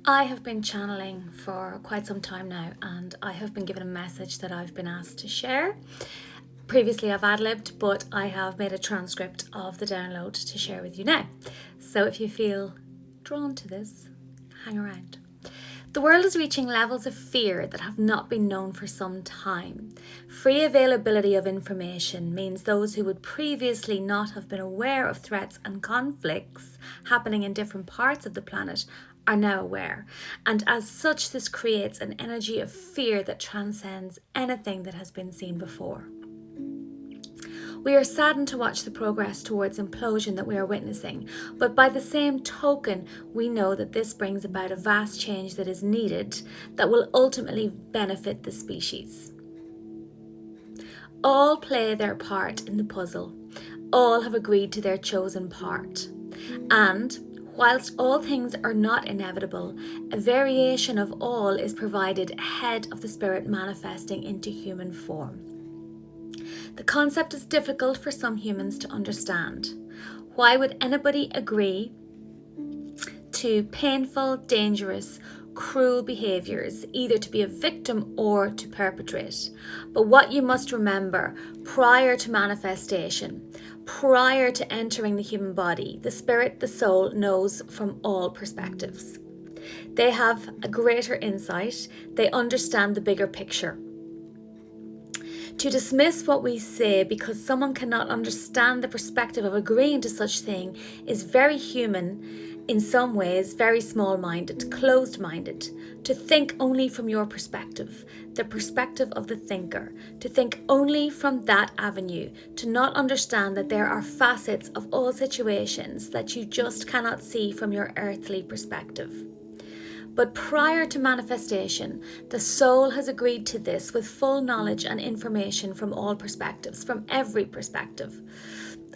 I have been channeling for quite some time now, and I have been given a message that I've been asked to share. Previously, I've ad-libbed, but I have made a transcript of the download to share with you now. So if you feel drawn to this, hang around. The world is reaching levels of fear that have not been known for some time. Free availability of information means those who would previously not have been aware of threats and conflicts happening in different parts of the planet are now aware. And as such, this creates an energy of fear that transcends anything that has been seen before. We are saddened to watch the progress towards implosion that we are witnessing, but by the same token, we know that this brings about a vast change that is needed that will ultimately benefit the species. All play their part in the puzzle. All have agreed to their chosen part. And whilst all things are not inevitable, a variation of all is provided ahead of the spirit manifesting into human form. The concept is difficult for some humans to understand. Why would anybody agree to painful, dangerous, cruel behaviours, either to be a victim or to perpetrate? But what you must remember, prior to manifestation, prior to entering the human body, the spirit, the soul, knows from all perspectives. They have a greater insight. They understand the bigger picture. To dismiss what we say because someone cannot understand the perspective of agreeing to such thing is very human, in some ways very small-minded, closed-minded. To think only from your perspective, the perspective of the thinker, to think only from that avenue, to not understand that there are facets of all situations that you just cannot see from your earthly perspective. But prior to manifestation, the soul has agreed to this with full knowledge and information from all perspectives, from every perspective.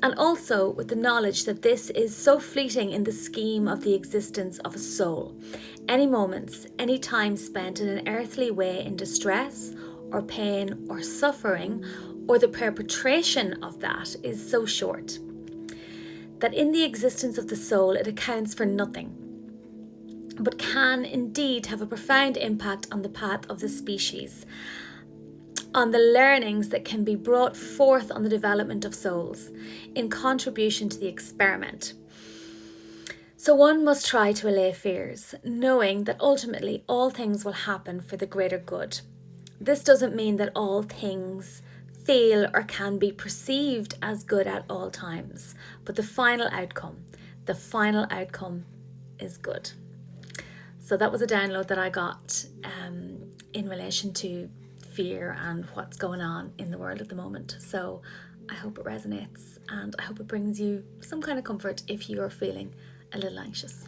And also with the knowledge that this is so fleeting in the scheme of the existence of a soul. Any moments, any time spent in an earthly way in distress or pain or suffering, or the perpetration of that, is so short that in the existence of the soul it accounts for nothing, but can indeed have a profound impact on the path of the species, on the learnings that can be brought forth on the development of souls, in contribution to the experiment. So one must try to allay fears, knowing that ultimately all things will happen for the greater good. This doesn't mean that all things feel or can be perceived as good at all times, but the final outcome is good. So that was a download that I got in relation to fear and what's going on in the world at the moment. So I hope it resonates, and I hope it brings you some kind of comfort if you're feeling a little anxious.